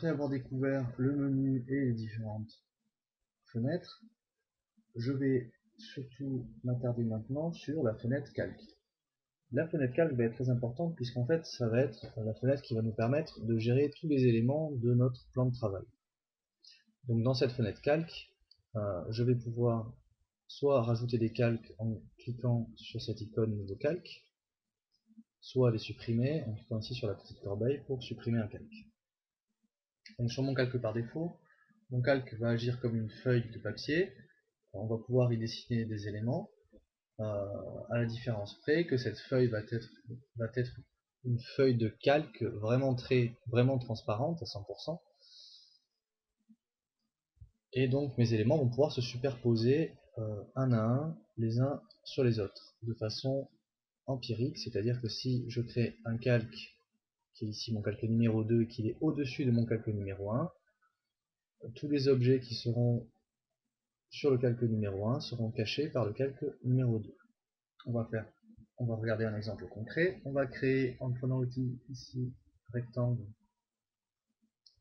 après avoir découvert le menu et les différentes fenêtres, je vais surtout m'attarder maintenant sur la fenêtre calque. La fenêtre calque va être très importante puisqu'en fait ça va être la fenêtre qui va nous permettre de gérer tous les éléments de notre plan de travail. Donc dans cette fenêtre calque, je vais pouvoir soit rajouter des calques en cliquant sur cette icône nouveau calque, soit les supprimer en cliquant ici sur la petite corbeille pour supprimer un calque. Donc sur mon calque par défaut, mon calque va agir comme une feuille de papier. On va pouvoir y dessiner des éléments, à la différence près que cette feuille va être une feuille de calque vraiment transparente à 100%. Et donc mes éléments vont pouvoir se superposer un à un, les uns sur les autres, de façon empirique, c'est-à-dire que si je crée un calque qui est ici mon calque numéro 2 et qu'il est au-dessus de mon calque numéro 1, tous les objets qui seront sur le calque numéro 1 seront cachés par le calque numéro 2. On va regarder un exemple concret. On va créer, en prenant l'outil ici rectangle,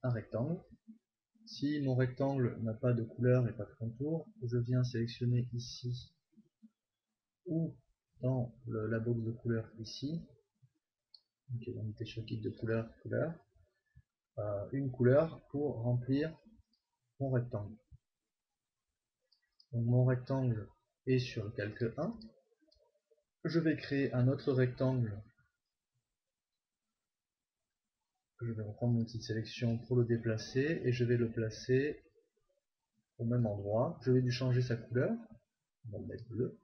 un rectangle. Si mon rectangle n'a pas de couleur et pas de contour, je viens sélectionner ici ou dans la box de couleur ici, donc on était sur kit de couleur, une couleur pour remplir mon rectangle. Donc mon rectangle est sur le calque 1. Je vais créer un autre rectangle. Je vais reprendre mon outil de sélection pour le déplacer et je vais le placer au même endroit. Je vais lui changer sa couleur. On va le mettre bleu.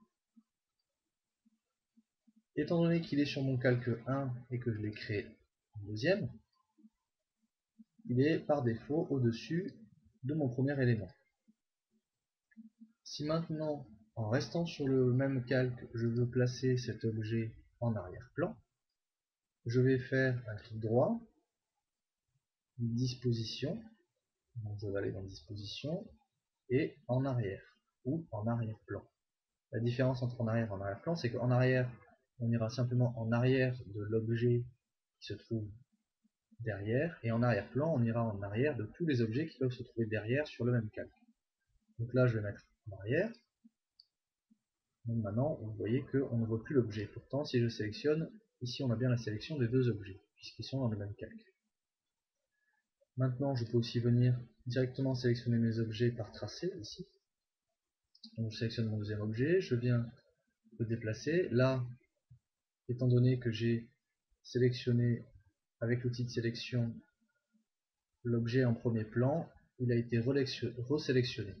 Étant donné qu'il est sur mon calque 1 et que je l'ai créé en deuxième, il est par défaut au-dessus de mon premier élément. Si maintenant, en restant sur le même calque, je veux placer cet objet en arrière-plan, je vais faire un clic droit, disposition, donc je vais aller dans disposition, et en arrière, ou en arrière-plan. La différence entre en arrière et en arrière-plan, c'est qu'en arrière, on ira simplement en arrière de l'objet qui se trouve derrière, et en arrière-plan, on ira en arrière de tous les objets qui peuvent se trouver derrière sur le même calque. Donc là, je vais mettre en arrière. Donc maintenant, vous voyez qu'on ne voit plus l'objet. Pourtant, si je sélectionne, ici on a bien la sélection des deux objets, puisqu'ils sont dans le même calque. Maintenant, je peux aussi venir directement sélectionner mes objets par tracé, ici. Donc je sélectionne mon deuxième objet, je viens le déplacer. Là, étant donné que j'ai sélectionné avec l'outil de sélection l'objet en premier plan, il a été resélectionné.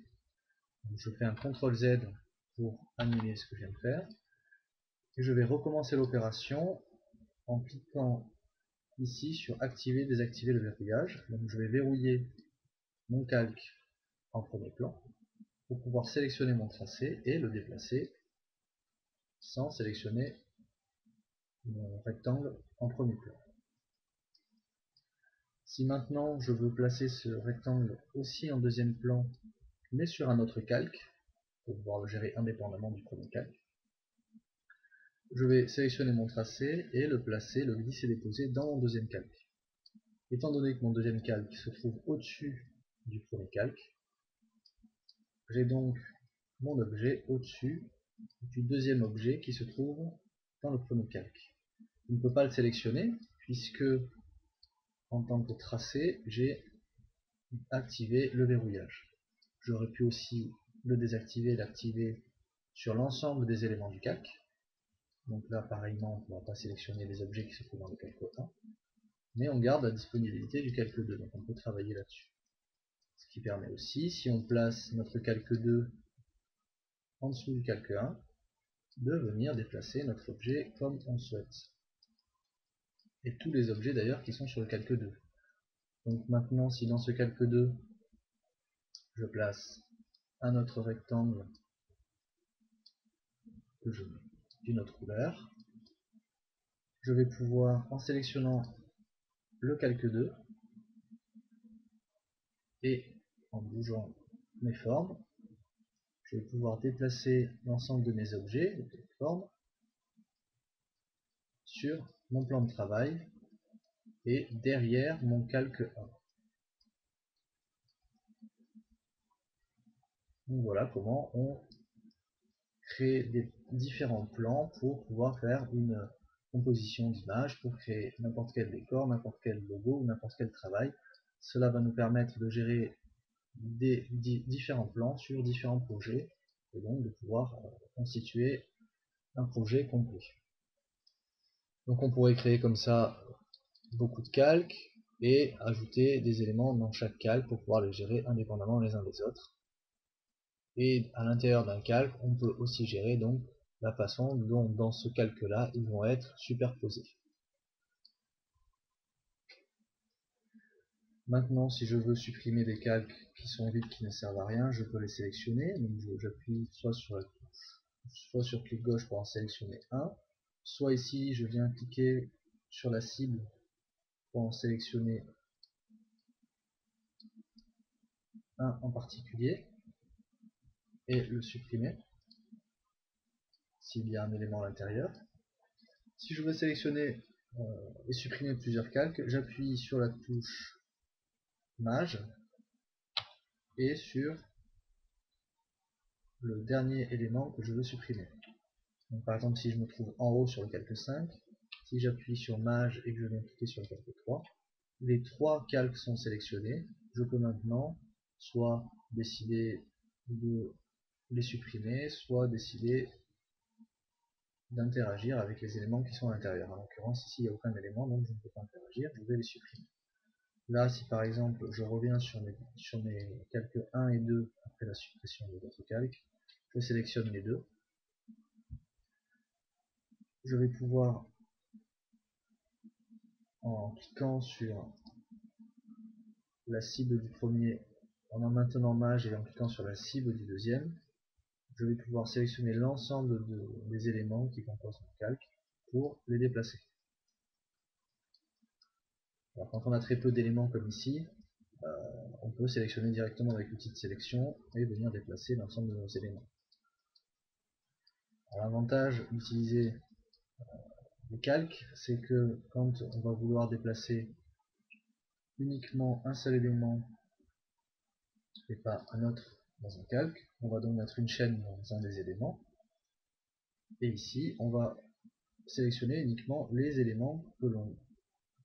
Donc je fais un CTRL Z pour annuler ce que je viens de faire. Et je vais recommencer l'opération en cliquant ici sur activer, désactiver le verrouillage. Donc je vais verrouiller mon calque en premier plan pour pouvoir sélectionner mon tracé et le déplacer sans sélectionner mon rectangle en premier plan. Si maintenant je veux placer ce rectangle aussi en deuxième plan, mais sur un autre calque, pour pouvoir le gérer indépendamment du premier calque, je vais sélectionner mon tracé et le placer, le glisser déposer dans mon deuxième calque. Étant donné que mon deuxième calque se trouve au-dessus du premier calque, j'ai donc mon objet au-dessus du deuxième objet qui se trouve dans le premier calque. Je ne peux pas le sélectionner puisque en tant que tracé, j'ai activé le verrouillage. J'aurais pu aussi le désactiver et l'activer sur l'ensemble des éléments du calque. Donc là, pareillement, on ne va pas sélectionner les objets qui se trouvent dans le calque 1, mais on garde la disponibilité du calque 2, donc on peut travailler là-dessus. Ce qui permet aussi, si on place notre calque 2 en dessous du calque 1, de venir déplacer notre objet comme on souhaite. Et tous les objets d'ailleurs qui sont sur le calque 2. Donc maintenant, si dans ce calque 2, je place un autre rectangle que je mets d'une autre couleur, je vais pouvoir, en sélectionnant le calque 2 et en bougeant mes formes, je vais pouvoir déplacer l'ensemble de mes objets, de formes, sur mon plan de travail et derrière mon calque 1. Donc voilà comment on crée des différents plans pour pouvoir faire une composition d'image, pour créer n'importe quel décor, n'importe quel logo ou n'importe quel travail. Cela va nous permettre de gérer des différents plans sur différents projets et donc de pouvoir constituer un projet complet. Donc on pourrait créer comme ça beaucoup de calques et ajouter des éléments dans chaque calque pour pouvoir les gérer indépendamment les uns des autres. Et à l'intérieur d'un calque, on peut aussi gérer donc la façon dont dans ce calque-là, ils vont être superposés. Maintenant, si je veux supprimer des calques qui sont vides, qui ne servent à rien, je peux les sélectionner. Donc j'appuie soit sur clic gauche pour en sélectionner un, soit ici je viens cliquer sur la cible pour en sélectionner un en particulier et le supprimer s'il y a un élément à l'intérieur. Si je veux sélectionner et supprimer plusieurs calques, j'appuie sur la touche Maj et sur le dernier élément que je veux supprimer. Donc, par exemple, si je me trouve en haut sur le calque 5, si j'appuie sur Maj et que je viens cliquer sur le calque 3, les trois calques sont sélectionnés. Je peux maintenant soit décider de les supprimer, soit décider d'interagir avec les éléments qui sont à l'intérieur. En l'occurrence, ici, il n'y a aucun élément, donc je ne peux pas interagir, je vais les supprimer. Là, si par exemple, je reviens sur mes calques 1 et 2 après la suppression de l'autre calque, je sélectionne les deux. Je vais pouvoir, en cliquant sur la cible du premier, en maintenant Maj et en cliquant sur la cible du deuxième, je vais pouvoir sélectionner l'ensemble des éléments qui composent mon calque pour les déplacer. Alors, quand on a très peu d'éléments comme ici, on peut sélectionner directement avec l'outil de sélection et venir déplacer l'ensemble de nos éléments. L'avantage d'utiliser les calques, c'est que quand on va vouloir déplacer uniquement un seul élément et pas un autre dans un calque, on va donc mettre une chaîne dans un des éléments, et ici on va sélectionner uniquement les éléments que l'on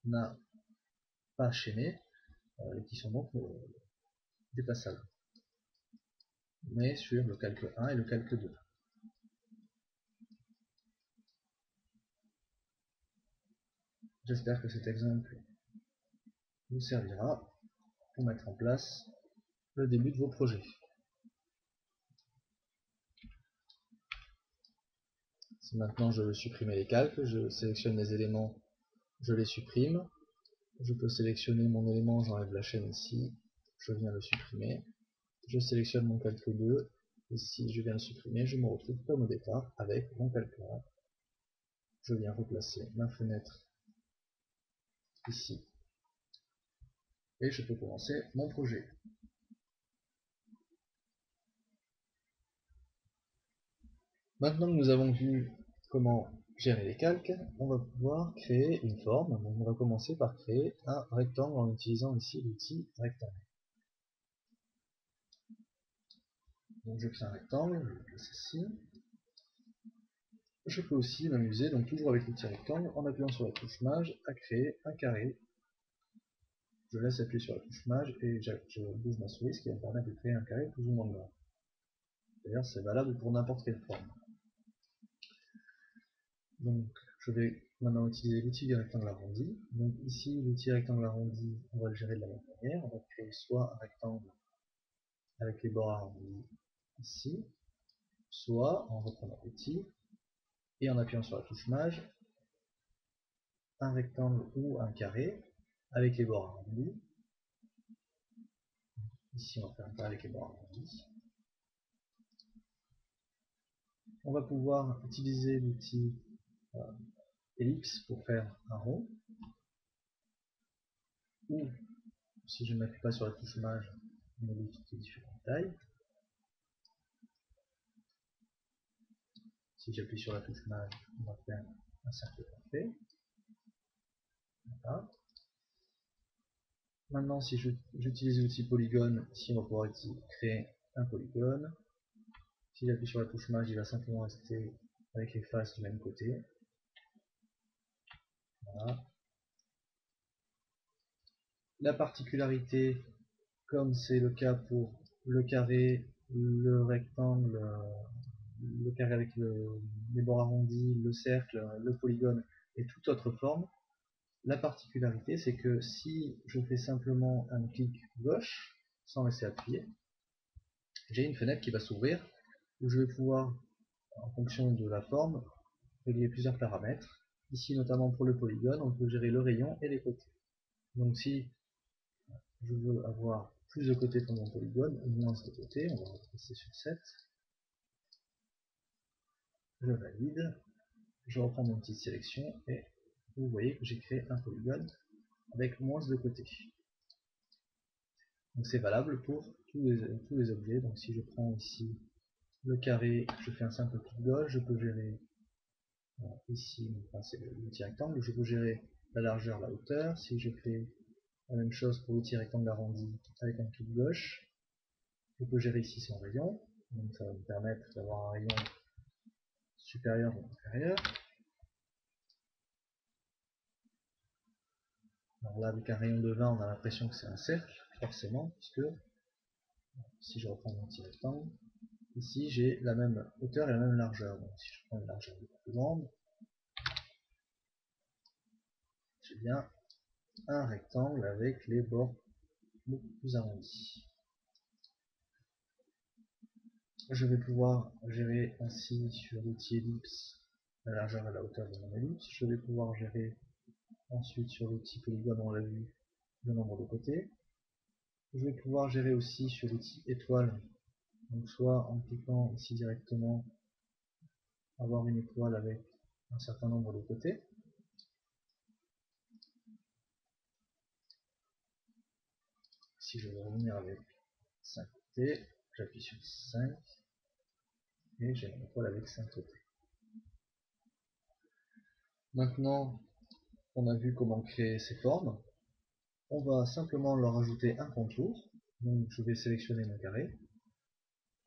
n'a pas chaînés et qui sont donc déplaçables, mais sur le calque 1 et le calque 2. J'espère que cet exemple vous servira pour mettre en place le début de vos projets. Si maintenant je veux supprimer les calques, je sélectionne les éléments, je les supprime. Je peux sélectionner mon élément, j'enlève la chaîne ici, je viens le supprimer. Je sélectionne mon calque 2, ici je viens le supprimer, je me retrouve comme au départ avec mon calque 1. Je viens replacer ma fenêtre ici et je peux commencer mon projet. Maintenant que nous avons vu comment gérer les calques, on va pouvoir créer une forme. Donc on va commencer par créer un rectangle en utilisant ici l'outil rectangle. Donc je crée un rectangle, je le place ici. Je peux aussi m'amuser, donc toujours avec l'outil rectangle, en appuyant sur la touche Maj, à créer un carré. Je laisse appuyer sur la touche Maj et je bouge ma souris, ce qui va me permettre de créer un carré plus ou moins grand. D'ailleurs, c'est valable pour n'importe quelle forme. Donc, je vais maintenant utiliser l'outil du rectangle arrondi. Donc ici, l'outil rectangle arrondi, on va le gérer de la même manière. On va créer soit un rectangle avec les bords arrondis ici, soit en reprenant l'outil et en appuyant sur la touche Maj, un rectangle ou un carré avec les bords arrondis. Ici, on va faire un carré avec les bords arrondis. On va pouvoir utiliser l'outil ellipse pour faire un rond, ou si je ne m'appuie pas sur la touche Maj, une ellipse de différentes tailles. Si j'appuie sur la touche Maj, on va faire un cercle parfait. Voilà. Maintenant, si j'utilise l'outil polygone, ici on va pouvoir créer un polygone. Si j'appuie sur la touche Maj, il va simplement rester avec les faces du même côté. Voilà. La particularité, comme c'est le cas pour le carré, le rectangle, le carré avec les bords arrondis, le cercle, le polygone et toute autre forme, la particularité c'est que si je fais simplement un clic gauche, sans rester appuyé, j'ai une fenêtre qui va s'ouvrir où je vais pouvoir, en fonction de la forme, régler plusieurs paramètres. Ici notamment pour le polygone, on peut gérer le rayon et les côtés. Donc si je veux avoir plus de côtés pour mon polygone, ou moins de côtés, on va repasser sur 7. Je valide, je reprends mon petite sélection et vous voyez que j'ai créé un polygone avec moins de côtés. Donc c'est valable pour tous les objets. Donc si je prends ici le carré, je fais un simple clic gauche, je peux gérer ici, enfin c'est le petit rectangle, je peux gérer la largeur, la hauteur. Si je fais la même chose pour l'outil rectangle arrondi avec un clic gauche, je peux gérer ici son rayon, donc ça va me permettre d'avoir un rayon supérieur ou inférieur. Alors là, avec un rayon de 20, on a l'impression que c'est un cercle, forcément, puisque si je reprends mon petit rectangle, ici j'ai la même hauteur et la même largeur. Donc si je prends une largeur beaucoup plus grande, j'ai bien un rectangle avec les bords beaucoup plus arrondis. Je vais pouvoir gérer ainsi sur l'outil ellipse la largeur et la hauteur de mon ellipse. Je vais pouvoir gérer ensuite sur l'outil polygone, on l'a vu, le nombre de côtés. Je vais pouvoir gérer aussi sur l'outil étoile, donc soit en cliquant ici directement, avoir une étoile avec un certain nombre de côtés. Si je veux revenir avec 5 côtés, j'appuie sur 5 et j'ai une étoile avec 5 côtés. Maintenant qu'on a vu comment créer ces formes, on va simplement leur ajouter un contour. Donc je vais sélectionner mon carré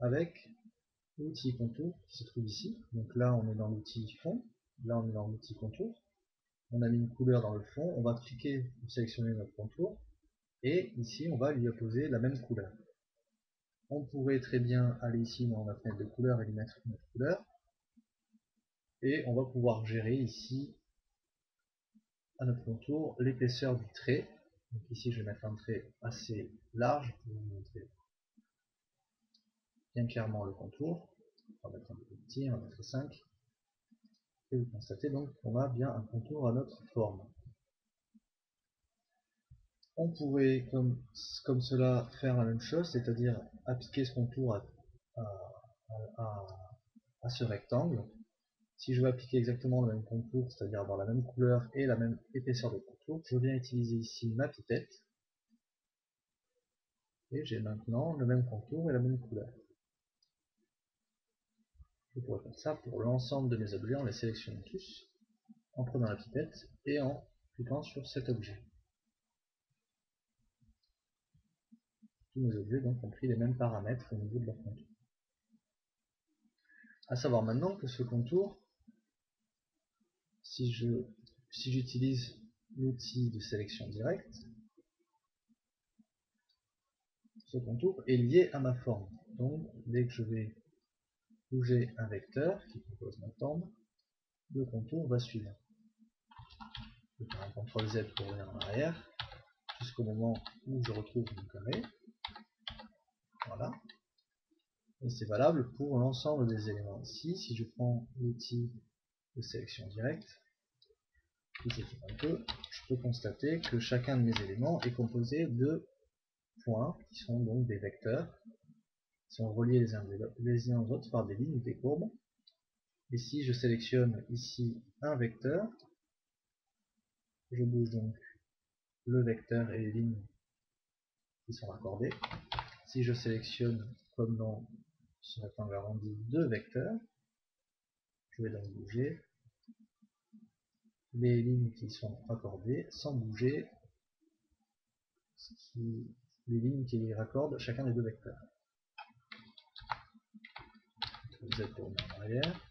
avec l'outil contour qui se trouve ici. Donc là on est dans l'outil fond, là on est dans l'outil contour. On a mis une couleur dans le fond, on va cliquer pour sélectionner notre contour et ici on va lui apposer la même couleur. On pourrait très bien aller ici dans la fenêtre de couleur et lui mettre une autre couleur. Et on va pouvoir gérer ici à notre contour l'épaisseur du trait. Donc ici je vais mettre un trait assez large pour vous montrer bien clairement le contour. On va mettre un peu plus petit, on va mettre 5. Et vous constatez donc qu'on a bien un contour à notre forme. On pourrait comme cela faire la même chose, c'est-à-dire appliquer ce contour à ce rectangle. Si je veux appliquer exactement le même contour, c'est-à-dire avoir la même couleur et la même épaisseur de contour, je viens utiliser ici ma pipette et j'ai maintenant le même contour et la même couleur. Je pourrais faire ça pour l'ensemble de mes objets en les sélectionnant tous, en prenant la pipette et en cliquant sur cet objet. Tous mes objets donc ont pris les mêmes paramètres au niveau de leur contour. A savoir maintenant que ce contour, si j'utilise l'outil de sélection directe, ce contour est lié à ma forme. Donc dès que je vais bouger un vecteur qui compose ma forme, le contour va suivre. Je vais faire un CTRL Z pour revenir en arrière, jusqu'au moment où je retrouve mon carré. Voilà. Et c'est valable pour l'ensemble des éléments ici. Si je prends l'outil de sélection directe, un peu, je peux constater que chacun de mes éléments est composé de points, qui sont donc des vecteurs, qui sont reliés les uns aux autres par des lignes ou des courbes. Et si je sélectionne ici un vecteur, je bouge donc le vecteur et les lignes qui sont raccordées. Si je sélectionne, comme dans ce rectangle arrondi, deux vecteurs, je vais donc bouger les lignes qui sont raccordées sans bouger les lignes qui raccordent chacun des deux vecteurs. Z pour revenir en arrière.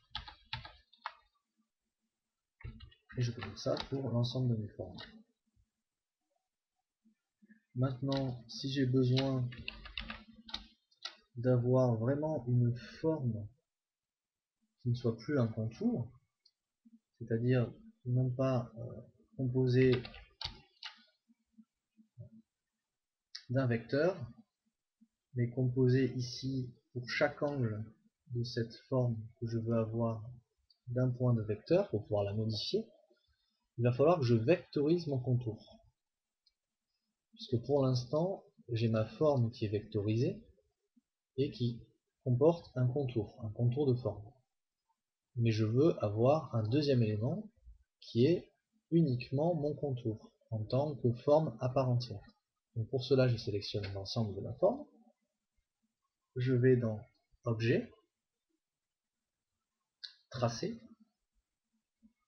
Et je peux faire ça pour l'ensemble de mes formes. Maintenant, si j'ai besoin d'avoir vraiment une forme qui ne soit plus un contour, c'est-à-dire non pas composé d'un vecteur, mais composé ici pour chaque angle de cette forme que je veux avoir d'un point de vecteur pour pouvoir la modifier, il va falloir que je vectorise mon contour. Puisque pour l'instant, j'ai ma forme qui est vectorisée et qui comporte un contour de forme. Mais je veux avoir un deuxième élément qui est uniquement mon contour, en tant que forme à part entière. Donc pour cela, je sélectionne l'ensemble de la forme. Je vais dans Objet, Tracer,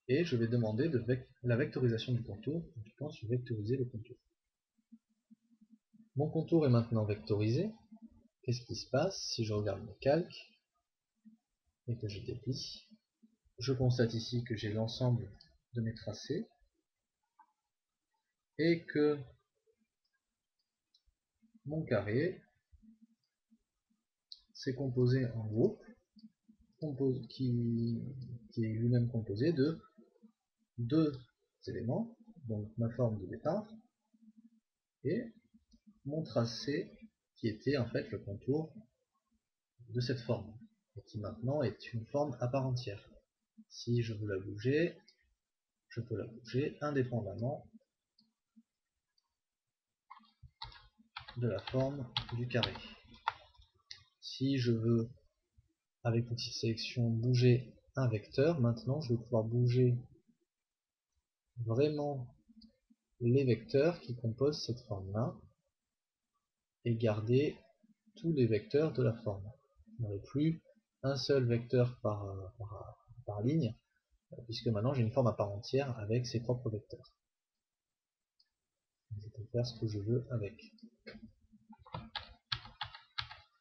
et je vais demander la vectorisation du contour en cliquant sur Vectoriser le contour. Mon contour est maintenant vectorisé. Qu'est-ce qui se passe si je regarde le calque et que je déplie? Je constate ici que j'ai l'ensemble de mes tracés et que mon carré s'est composé en groupe qui est lui-même composé de deux éléments, donc ma forme de départ et mon tracé qui était en fait le contour de cette forme et qui maintenant est une forme à part entière. Si je veux la bouger, je peux la bouger indépendamment de la forme du carré. Si je veux, avec une petite sélection, bouger un vecteur, maintenant je vais pouvoir bouger vraiment les vecteurs qui composent cette forme-là et garder tous les vecteurs de la forme. Je n'aurai plus un seul vecteur par ligne, puisque maintenant j'ai une forme à part entière avec ses propres vecteurs. Je peux faire ce que je veux avec.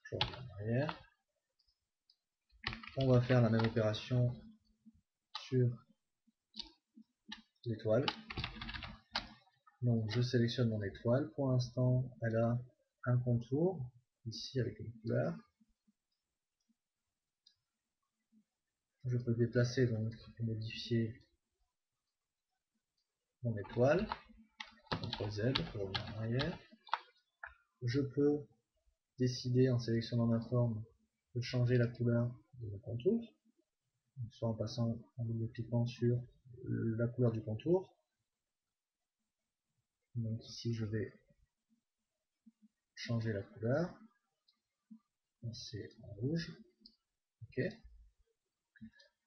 Je reviens en arrière. On va faire la même opération sur l'étoile. Donc je sélectionne mon étoile. Pour l'instant, elle a un contour, ici avec une couleur. Je peux déplacer donc et modifier mon étoile. CTRL Z pour revenir en arrière. Je peux décider en sélectionnant ma forme de changer la couleur de mon contour, soit en passant en double-cliquant sur la couleur du contour. Donc ici je vais changer la couleur, c'est en rouge, ok.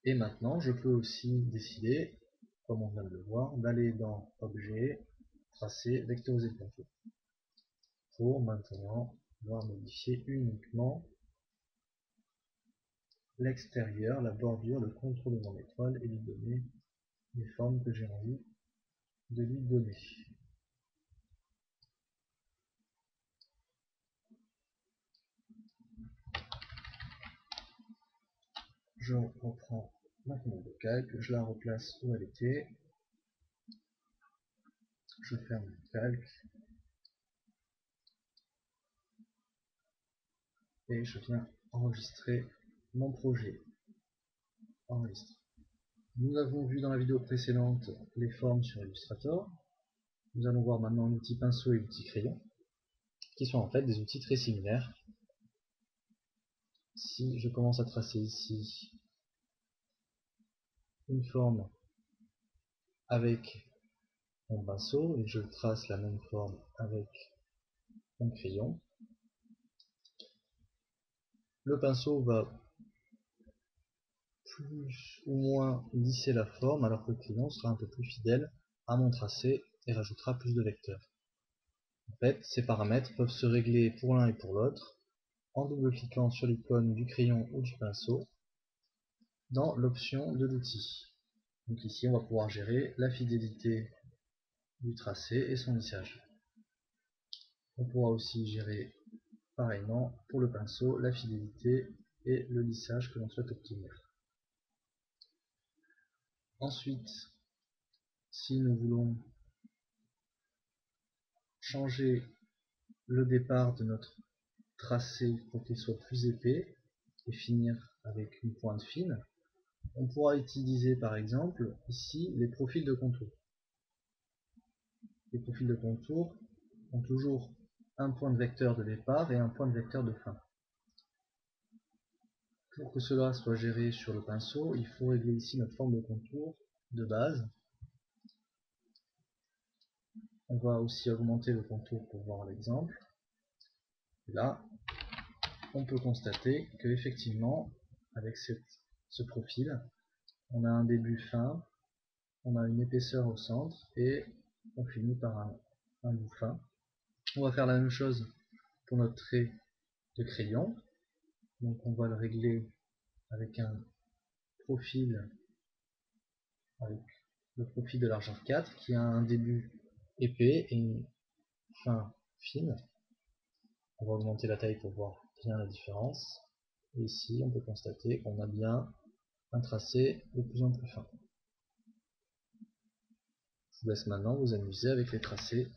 Et maintenant je peux aussi décider, comme on vient de le voir, d'aller dans Objet, Tracer, Vectoriser le contour, pour maintenant pouvoir modifier uniquement l'extérieur, la bordure, le contour de mon étoile et lui donner les formes que j'ai envie de lui donner. Je reprends ma commande de calque, je la replace où elle était, je ferme le calque et je viens enregistrer mon projet. Enregistre. Nous avons vu dans la vidéo précédente les formes sur Illustrator. Nous allons voir maintenant l'outil pinceau et l'outil crayon, qui sont en fait des outils très similaires. Si je commence à tracer ici une forme avec mon pinceau et je trace la même forme avec mon crayon, le pinceau va plus ou moins lisser la forme alors que le crayon sera un peu plus fidèle à mon tracé et rajoutera plus de vecteurs. En fait, ces paramètres peuvent se régler pour l'un et pour l'autre en double-cliquant sur l'icône du crayon ou du pinceau dans l'option de l'outil. Donc ici on va pouvoir gérer la fidélité du tracé et son lissage. On pourra aussi gérer pareillement pour le pinceau la fidélité et le lissage que l'on souhaite obtenir. Ensuite, si nous voulons changer le départ de notre tracé pour qu'il soit plus épais et finir avec une pointe fine, on pourra utiliser par exemple ici les profils de contour. Les profils de contour ont toujours un point de vecteur de départ et un point de vecteur de fin. Pour que cela soit géré sur le pinceau, il faut régler ici notre forme de contour de base. On va aussi augmenter le contour pour voir l'exemple. Là, on peut constater que effectivement, avec ce profil, on a un début fin, on a une épaisseur au centre et on finit par un bout fin. On va faire la même chose pour notre trait de crayon. Donc on va le régler avec un profil, avec le profil de largeur 4 qui a un début épais et une fin fine. On va augmenter la taille pour voir bien la différence. Et ici on peut constater qu'on a bien un tracé de plus en plus fin. Je vous laisse maintenant vous amuser avec les tracés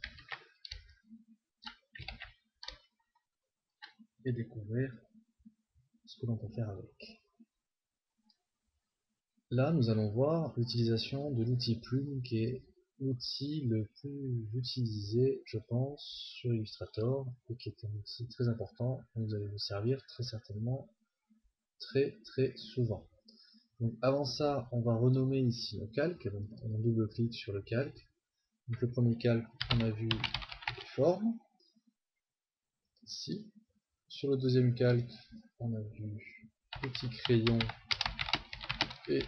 et découvrir ce que l'on peut faire avec. Là, nous allons voir l'utilisation de l'outil Plume, qui est l'outil le plus utilisé, je pense, sur Illustrator, et qui est un outil très important, dont vous allez vous servir très certainement très souvent. Donc avant ça, on va renommer ici nos calques, donc on double-clique sur le calque. Donc le premier calque, on a vu les formes, ici. Sur le deuxième calque, on a vu petit crayon et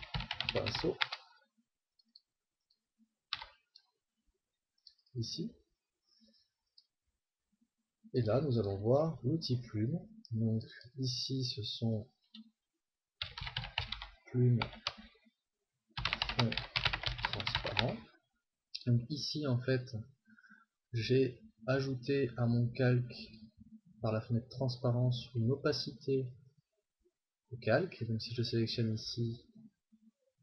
pinceau, ici. Et là, nous allons voir l'outil Plume. Donc ici, ce sont plumes fond transparent. Donc ici, en fait, j'ai ajouté à mon calque par la fenêtre transparence une opacité au calque. Et donc si je sélectionne ici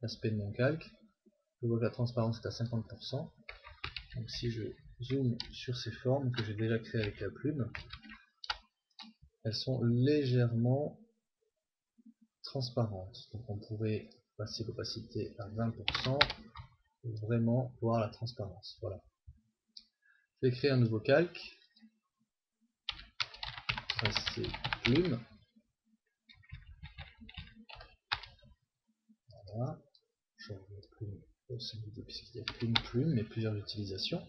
l'aspect de mon calque, je vois que la transparence est à 50%. Donc si je zoome sur ces formes que j'ai déjà créées avec la plume, elles sont légèrement transparentes. Donc on pourrait passer l'opacité à 20% pour vraiment voir la transparence. Voilà. Je vais créer un nouveau calque. Tracé plume. Voilà. Je vais mettre plume au singulier puisqu'il y a plume, mais plusieurs utilisations.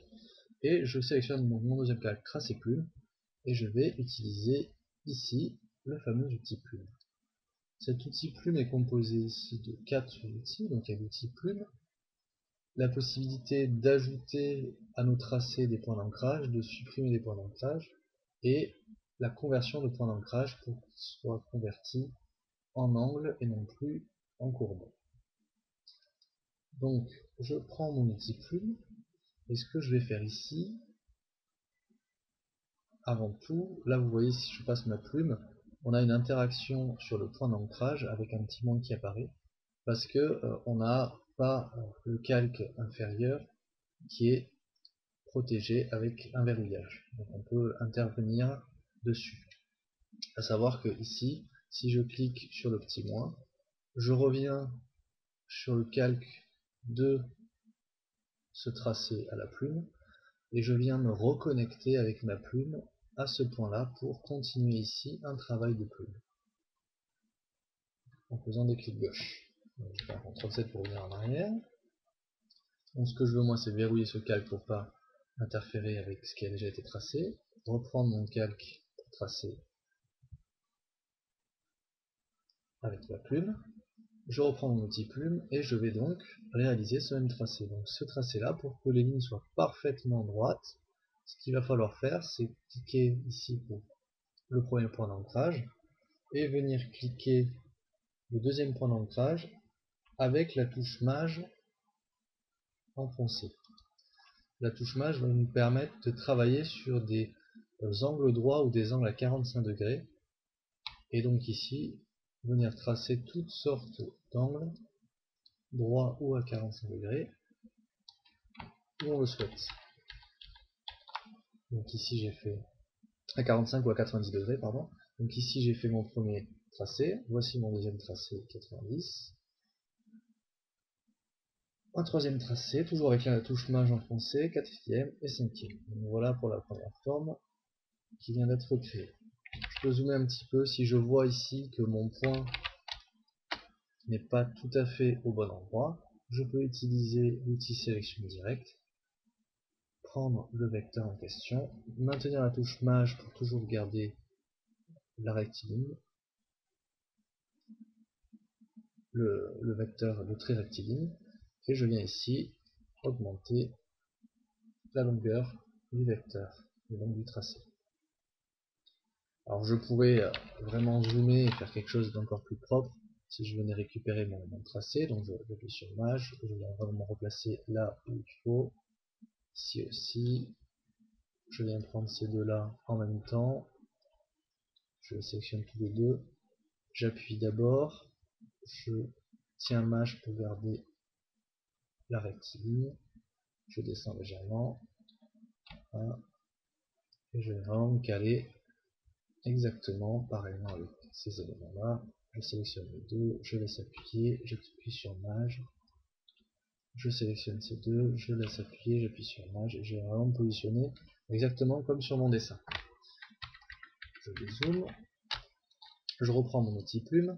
Et je sélectionne mon deuxième calque tracé plume et je vais utiliser ici le fameux outil plume. Cet outil plume est composé ici de 4 outils. Donc il y a l'outil plume, la possibilité d'ajouter à nos tracés des points d'ancrage, de supprimer des points d'ancrage, et la conversion de points d'ancrage pour qu'ils soient convertis en angle et non plus en courbe. Donc je prends mon outil plume, et ce que je vais faire ici, avant tout, là vous voyez si je passe ma plume, on a une interaction sur le point d'ancrage avec un petit moins qui apparaît, parce que on n'a pas le calque inférieur qui est protégé avec un verrouillage. Donc on peut intervenir dessus. À savoir que ici, si je clique sur le petit moins, je reviens sur le calque de ce tracé à la plume, et je viens me reconnecter avec ma plume à ce point-là pour continuer ici un travail de plume en faisant des clics gauche. Donc, je vais faire un CTRL-7 pour revenir en arrière. Donc ce que je veux moi c'est verrouiller ce calque pour pas interférer avec ce qui a déjà été tracé, reprendre mon calque pour tracer avec la plume, je reprends mon outil plume et je vais donc réaliser ce même tracé. Donc ce tracé là, pour que les lignes soient parfaitement droites, ce qu'il va falloir faire c'est cliquer ici pour le premier point d'ancrage et venir cliquer le deuxième point d'ancrage avec la touche mage enfoncée. La touche mage va nous permettre de travailler sur des angles droits ou des angles à 45 degrés. Et donc ici, venir tracer toutes sortes d'angles, droit ou à 45 degrés, où on le souhaite. Donc ici j'ai fait à 45 ou à 90 degrés, pardon. Donc ici j'ai fait mon premier tracé, voici mon deuxième tracé 90. Un troisième tracé, toujours avec la touche mage enfoncée, quatrième et cinquième. Donc voilà pour la première forme qui vient d'être créée. Je peux zoomer un petit peu, si je vois ici que mon point n'est pas tout à fait au bon endroit, je peux utiliser l'outil sélection directe, prendre le vecteur en question, maintenir la touche mage pour toujours garder la rectiligne, le vecteur, le trait rectiligne, et je viens ici augmenter la longueur du vecteur, et donc du tracé. Alors je pourrais vraiment zoomer et faire quelque chose d'encore plus propre si je venais récupérer mon tracé, donc j'appuie sur mage, je viens vraiment replacer là où il faut, ici aussi, je viens prendre ces deux là en même temps, je sélectionne tous les deux, j'appuie d'abord, je tiens mage pour garder la rectiligne, je descends légèrement, voilà, et je vais vraiment me caler exactement pareillement avec ces éléments là. Je sélectionne les deux, je laisse appuyer, j'appuie sur mage, je sélectionne ces deux, je laisse appuyer, j'appuie sur mage et je vais vraiment me positionner exactement comme sur mon dessin. Je dézoome, je reprends mon outil plume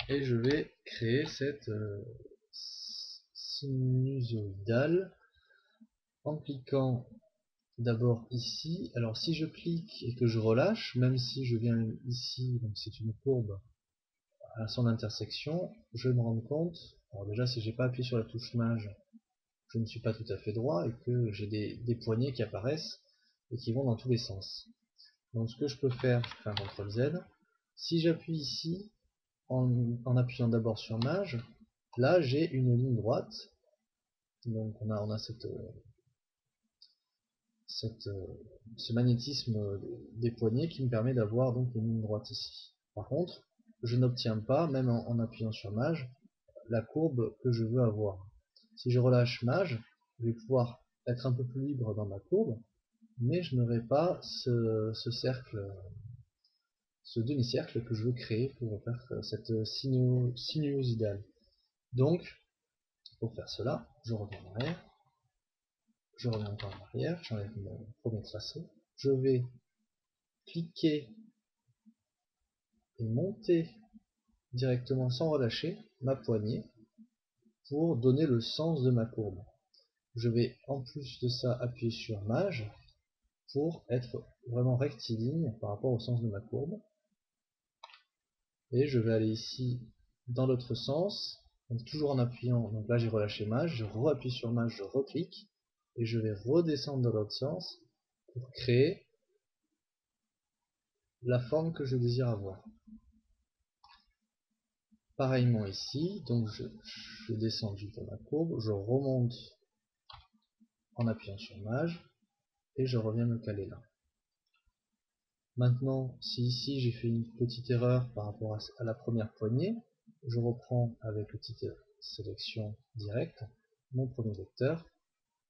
et je vais créer cette sinusoïdale en cliquant d'abord ici. Alors si je clique et que je relâche, même si je viens ici, donc c'est une courbe à son intersection, je me rends compte, alors déjà si j'ai pas appuyé sur la touche mage, je ne suis pas tout à fait droit et que j'ai des poignées qui apparaissent et qui vont dans tous les sens. Donc ce que je peux faire, je fais un CTRL Z, si j'appuie ici, en appuyant d'abord sur mage, là j'ai une ligne droite, donc on a ce magnétisme des poignets qui me permet d'avoir donc une ligne droite ici. Par contre, je n'obtiens pas, même en appuyant sur mage, la courbe que je veux avoir. Si je relâche mage, je vais pouvoir être un peu plus libre dans ma courbe, mais je n'aurai pas ce cercle, ce demi-cercle que je veux créer pour faire cette sinusoïdale. Donc, pour faire cela, je reviens en arrière, je reviens encore en arrière, j'enlève mon premier tracé, je vais cliquer et monter directement sans relâcher ma poignée pour donner le sens de ma courbe. Je vais en plus de ça appuyer sur mage pour être vraiment rectiligne par rapport au sens de ma courbe. Et je vais aller ici dans l'autre sens, donc toujours en appuyant, donc là j'ai relâché mage, je re-appuie sur mage, je reclique, et je vais redescendre dans l'autre sens pour créer la forme que je désire avoir. Pareillement ici, donc je descends jusqu'à ma courbe, je remonte en appuyant sur mage, et je reviens me caler là. Maintenant, si ici j'ai fait une petite erreur par rapport à la première poignée, je reprends avec l'outil sélection directe mon premier vecteur,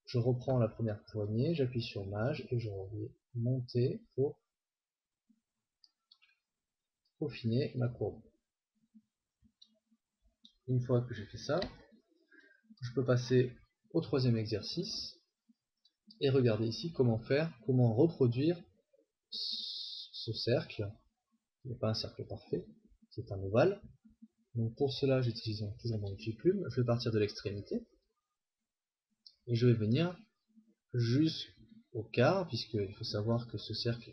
je reprends la première poignée, j'appuie sur mage et je reviens monter pour peaufiner ma courbe. Une fois que j'ai fait ça, je peux passer au troisième exercice et regarder ici comment reproduire ce cercle. Il n'est pas un cercle parfait, c'est un ovale. Donc pour cela, j'utilise toujours mon outil plume, je vais partir de l'extrémité et je vais venir jusqu'au quart, puisqu'il faut savoir que ce cercle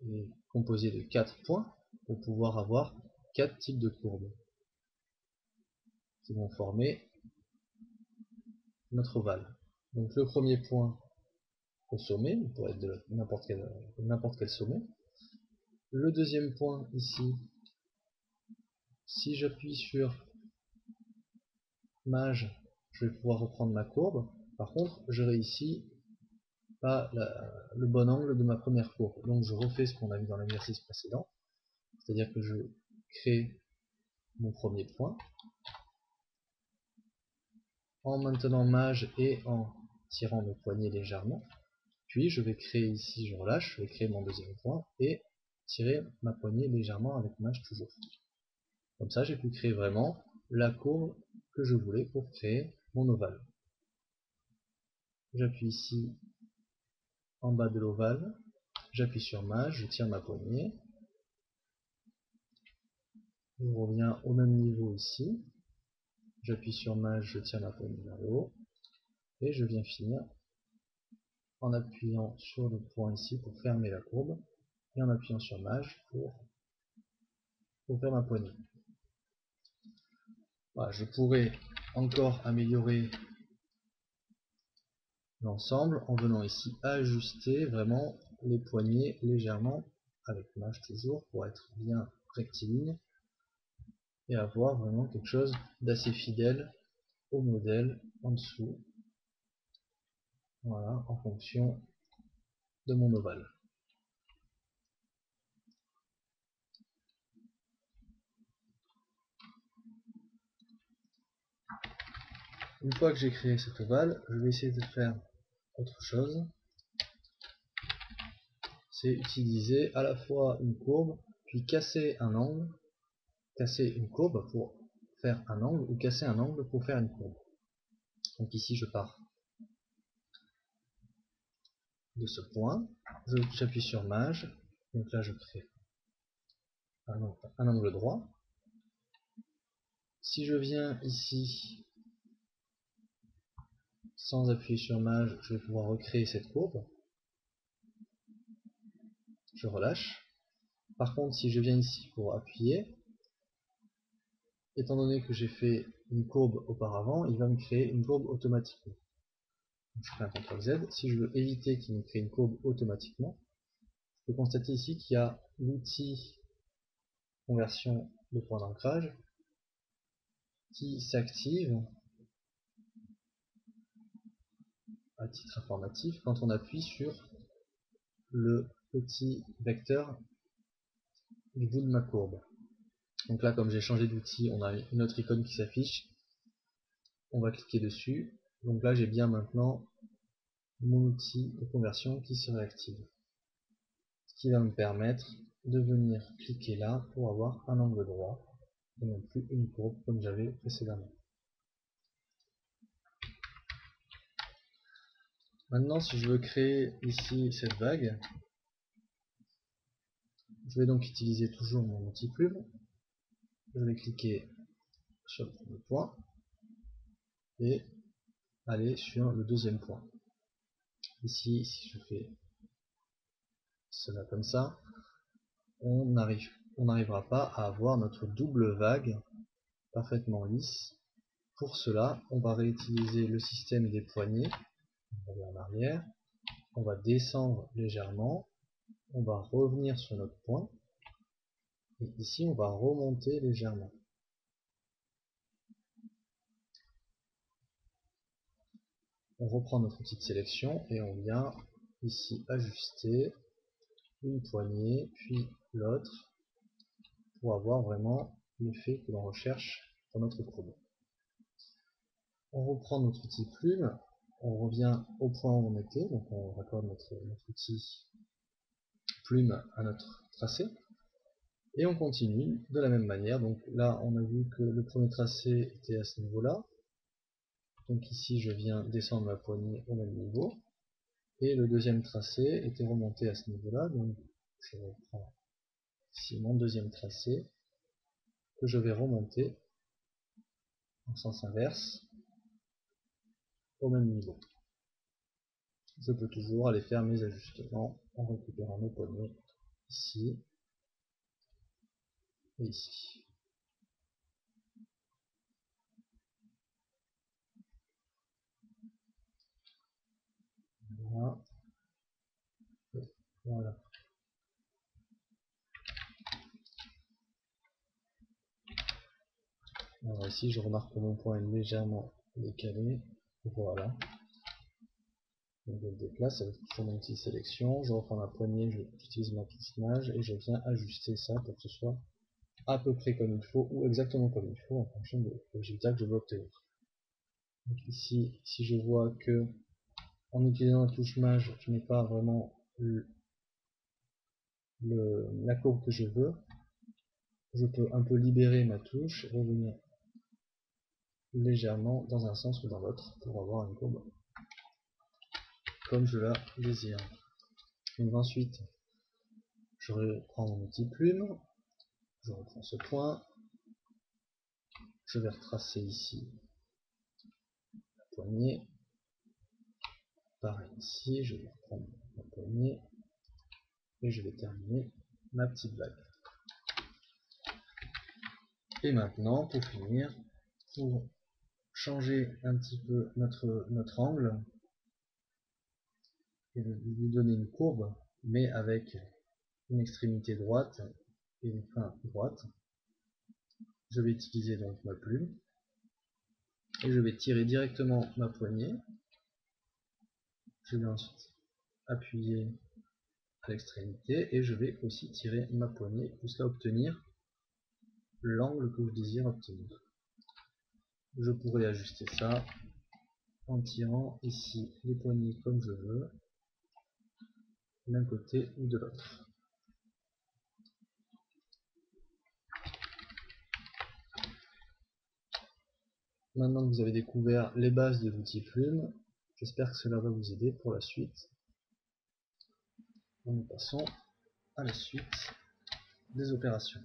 est composé de 4 points pour pouvoir avoir 4 types de courbes qui vont former notre ovale. Donc le premier point au sommet, il pourrait être de n'importe quel sommet. Le deuxième point ici, si j'appuie sur mage, je vais pouvoir reprendre ma courbe. Par contre, j'aurai ici pas le bon angle de ma première courbe. Donc je refais ce qu'on a vu dans l'exercice précédent. C'est-à-dire que je créer mon premier point. En maintenant mage et en tirant mes poignets légèrement. Puis je vais créer ici, je relâche, je vais créer mon deuxième point et tirer ma poignée légèrement avec mage toujours. Comme ça j'ai pu créer vraiment la courbe que je voulais pour créer mon ovale. J'appuie ici en bas de l'ovale, j'appuie sur mage, je tire ma poignée. Je reviens au même niveau ici, j'appuie sur mage, je tire ma poignée vers le haut, et je viens finir en appuyant sur le point ici pour fermer la courbe, et en appuyant sur mage pour faire ma poignée. Voilà, je pourrais encore améliorer l'ensemble en venant ici ajuster vraiment les poignées légèrement, avec mage toujours, pour être bien rectiligne, et avoir vraiment quelque chose d'assez fidèle au modèle en dessous. Voilà, en fonction de mon ovale. Une fois que j'ai créé cet ovale, je vais essayer de faire autre chose. C'est utiliser à la fois une courbe, puis casser un angle, casser une courbe pour faire un angle, ou casser un angle pour faire une courbe. Donc ici je pars de ce point, j'appuie sur mage, donc là je crée un angle droit. Si je viens ici sans appuyer sur mage, je vais pouvoir recréer cette courbe. Je relâche. Par contre, si je viens ici pour appuyer, étant donné que j'ai fait une courbe auparavant, il va me créer une courbe automatiquement. Donc je fais un CTRL Z. Si je veux éviter qu'il me crée une courbe automatiquement, je peux constater ici qu'il y a l'outil conversion de point d'ancrage qui s'active à titre informatif quand on appuie sur le petit vecteur du bout de ma courbe. Donc là, comme j'ai changé d'outil, on a une autre icône qui s'affiche. On va cliquer dessus. Donc là, j'ai bien maintenant mon outil de conversion qui se réactive. Ce qui va me permettre de venir cliquer là pour avoir un angle droit et non plus une courbe comme j'avais précédemment. Maintenant, si je veux créer ici cette vague, je vais donc utiliser toujours mon outil plume. Je vais cliquer sur le premier point et aller sur le deuxième point. Ici, si je fais cela comme ça, on n'arrivera pas à avoir notre double vague parfaitement lisse. Pour cela, on va réutiliser le système des poignées. On va en arrière, on va descendre légèrement, on va revenir sur notre point, et ici on va remonter légèrement. On reprend notre petite sélection et on vient ici ajuster une poignée, puis l'autre, pour avoir vraiment l'effet que l'on recherche pour notre courbe. On reprend notre outil plume, on revient au point où on était, donc on raccorde notre outil plume à notre tracé, et on continue de la même manière. Donc là on a vu que le premier tracé était à ce niveau là, donc ici je viens descendre ma poignée au même niveau, et le deuxième tracé était remonté à ce niveau là, donc je reprends ici mon deuxième tracé que je vais remonter en sens inverse au même niveau. Je peux toujours aller faire mes ajustements en récupérant mes poignées ici et ici. Voilà. Et voilà. Alors ici je remarque que mon point est légèrement décalé. Voilà. Donc je le déplace avec toujours mon outil sélection, je reprends ma poignée, j'utilise ma petite image et je viens ajuster ça pour que ce soit à peu près comme il faut ou exactement comme il faut en fonction de résultat que je veux obtenir. Donc ici, si je vois que en utilisant la touche Maj, je n'ai pas vraiment la courbe que je veux, je peux un peu libérer ma touche, revenir légèrement dans un sens ou dans l'autre pour avoir une courbe comme je la désire. Donc ensuite, je reprends mon outil plume, je reprends ce point, je vais retracer ici la poignée, pareil ici, je vais reprendre la poignée, et je vais terminer ma petite vague. Et maintenant, pour finir, pour changer un petit peu notre angle, et lui donner une courbe, mais avec une extrémité droite et une fin droite, je vais utiliser donc ma plume, et je vais tirer directement ma poignée. Je vais ensuite appuyer à l'extrémité, et je vais aussi tirer ma poignée jusqu'à obtenir l'angle que je désire obtenir. Je pourrais ajuster ça en tirant ici les poignées comme je veux, d'un côté ou de l'autre. Maintenant que vous avez découvert les bases de l'outil plume, j'espère que cela va vous aider pour la suite. Nous passons à la suite des opérations.